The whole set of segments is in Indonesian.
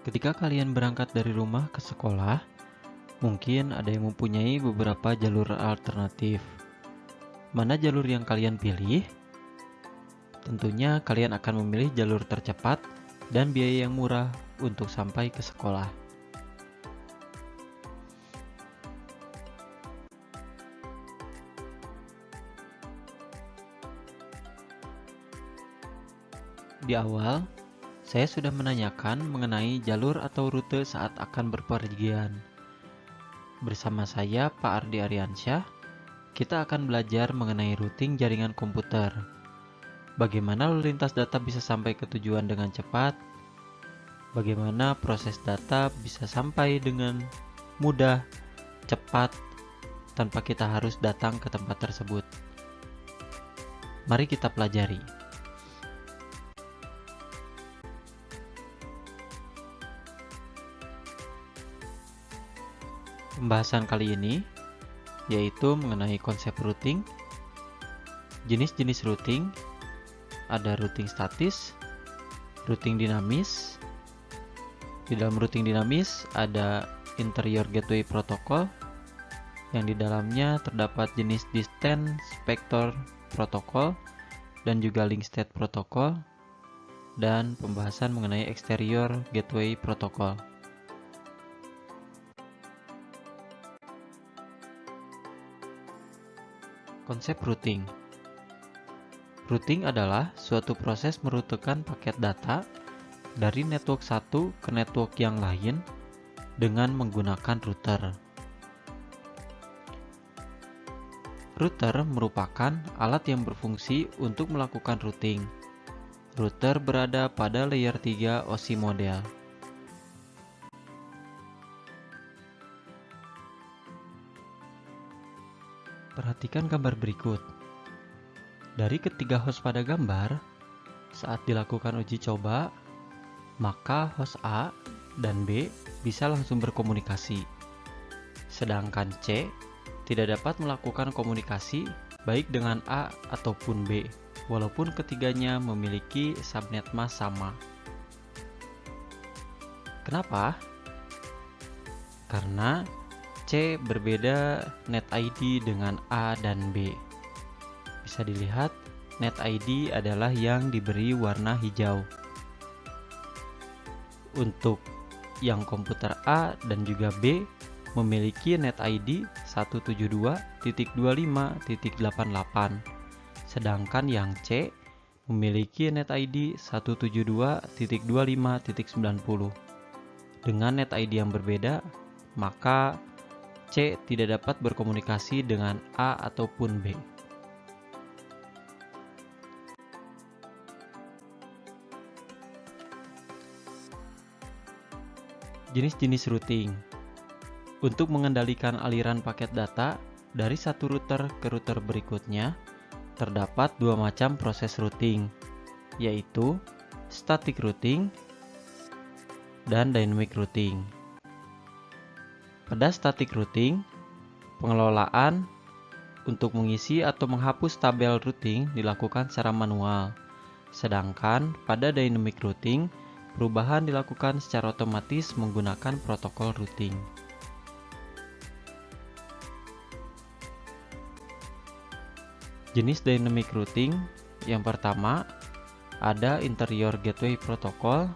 Ketika kalian berangkat dari rumah ke sekolah, mungkin ada yang mempunyai beberapa jalur alternatif. Mana jalur yang kalian pilih? Tentunya kalian akan memilih jalur tercepat dan biaya yang murah untuk sampai ke sekolah. Di awal, saya sudah menanyakan mengenai jalur atau rute saat akan berpergian. Bersama saya, Pak Ardi Aryansyah, kita akan belajar mengenai routing jaringan komputer. Bagaimana lalu lintas data bisa sampai ke tujuan dengan cepat? Bagaimana proses data bisa sampai dengan mudah, cepat, tanpa kita harus datang ke tempat tersebut. Mari kita pelajari. Pembahasan kali ini yaitu mengenai konsep routing, jenis-jenis routing, ada routing statis, routing dinamis. Di dalam routing dinamis ada interior gateway protocol yang di dalamnya terdapat jenis distance vector protocol dan juga link state protocol, dan pembahasan mengenai exterior gateway protocol. Konsep routing. Routing adalah suatu proses merutekan paket data dari network satu ke network yang lain dengan menggunakan router. Router merupakan alat yang berfungsi untuk melakukan routing. Router berada pada layer 3 OSI model. Perhatikan gambar berikut. Dari ketiga host pada gambar, saat dilakukan uji coba, maka host A dan B bisa langsung berkomunikasi. Sedangkan C tidak dapat melakukan komunikasi baik dengan A ataupun B, walaupun ketiganya memiliki subnet mask sama. Kenapa? Karena C berbeda net ID dengan A dan B. Bisa dilihat, net ID adalah yang diberi warna hijau. Untuk yang komputer A dan juga B memiliki net ID 172.25.88, sedangkan yang C memiliki net ID 172.25.90. Dengan net ID yang berbeda, maka C tidak dapat berkomunikasi dengan A ataupun B. Jenis-jenis routing. Untuk mengendalikan aliran paket data dari satu router ke router berikutnya, terdapat dua macam proses routing, yaitu static routing dan dynamic routing. Pada static routing, pengelolaan untuk mengisi atau menghapus tabel routing dilakukan secara manual. Sedangkan pada dynamic routing, perubahan dilakukan secara otomatis menggunakan protokol routing. Jenis dynamic routing yang pertama ada interior gateway protocol.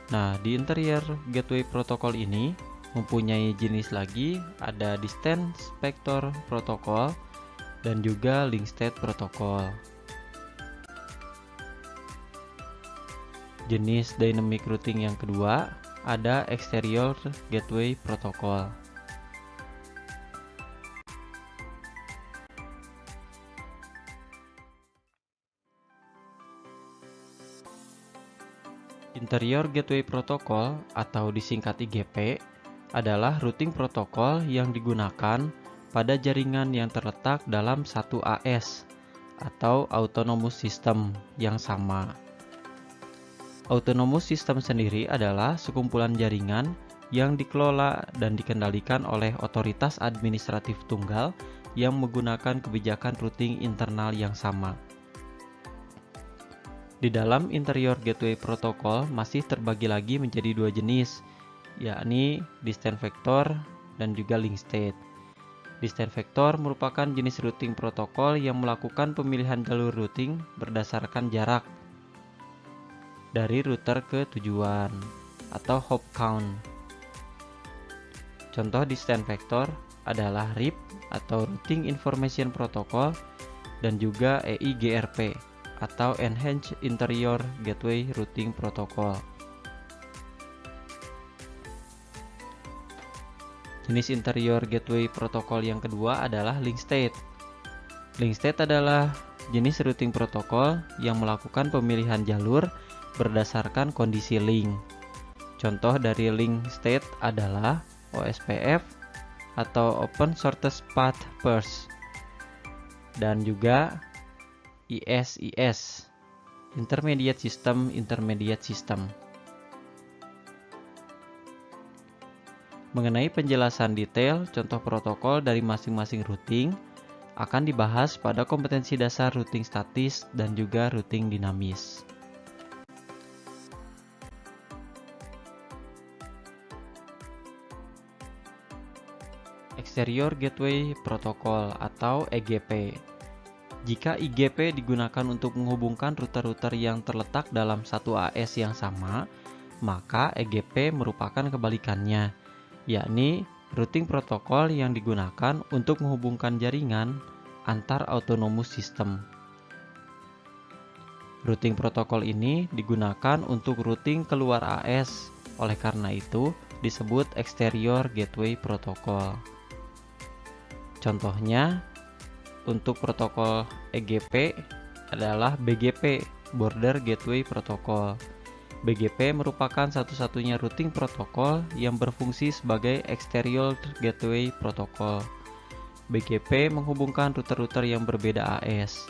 Nah, di interior gateway protocol ini mempunyai jenis lagi, ada distance vector protocol dan juga link state protocol. Jenis dynamic routing yang kedua ada exterior gateway protocol. Interior Gateway Protocol atau disingkat IGP adalah routing protokol yang digunakan pada jaringan yang terletak dalam satu AS atau Autonomous System yang sama. Autonomous System sendiri adalah sekumpulan jaringan yang dikelola dan dikendalikan oleh otoritas administratif tunggal yang menggunakan kebijakan routing internal yang sama. Di dalam interior gateway protokol masih terbagi lagi menjadi dua jenis, yakni distance vector dan juga link state. Distance vector merupakan jenis routing protokol yang melakukan pemilihan jalur routing berdasarkan jarak dari router ke tujuan atau hop count. Contoh distance vector adalah RIP atau Routing Information Protocol dan juga EIGRP atau Enhanced Interior Gateway Routing Protocol. Jenis interior gateway protokol yang kedua adalah link state. Link state adalah jenis routing protokol yang melakukan pemilihan jalur berdasarkan kondisi link. Contoh dari link state adalah OSPF atau Open Shortest Path First dan juga ISIS, Intermediate System. Mengenai penjelasan detail contoh protokol dari masing-masing routing akan dibahas pada kompetensi dasar routing statis dan juga routing dinamis. Exterior Gateway Protocol atau EGP. Jika IGP digunakan untuk menghubungkan router-router yang terletak dalam satu AS yang sama, maka EGP merupakan kebalikannya, yakni routing protokol yang digunakan untuk menghubungkan jaringan antar autonomous system. Routing protokol ini digunakan untuk routing keluar AS, oleh karena itu disebut Exterior Gateway Protocol. Contohnya, untuk protokol EGP adalah BGP, Border Gateway Protocol. BGP merupakan satu-satunya routing protokol yang berfungsi sebagai Exterior Gateway Protocol. BGP menghubungkan router-router yang berbeda AS.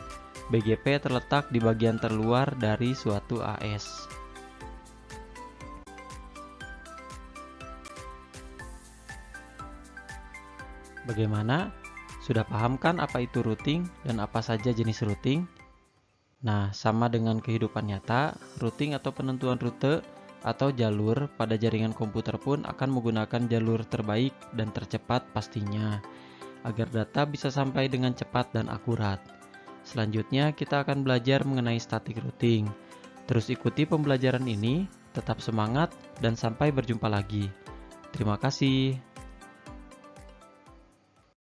BGP terletak di bagian terluar dari suatu AS. Bagaimana? Sudah paham kan apa itu routing dan apa saja jenis routing? Nah, sama dengan kehidupan nyata, routing atau penentuan rute atau jalur pada jaringan komputer pun akan menggunakan jalur terbaik dan tercepat pastinya, agar data bisa sampai dengan cepat dan akurat. Selanjutnya, kita akan belajar mengenai static routing. Terus ikuti pembelajaran ini, tetap semangat, dan sampai berjumpa lagi. Terima kasih.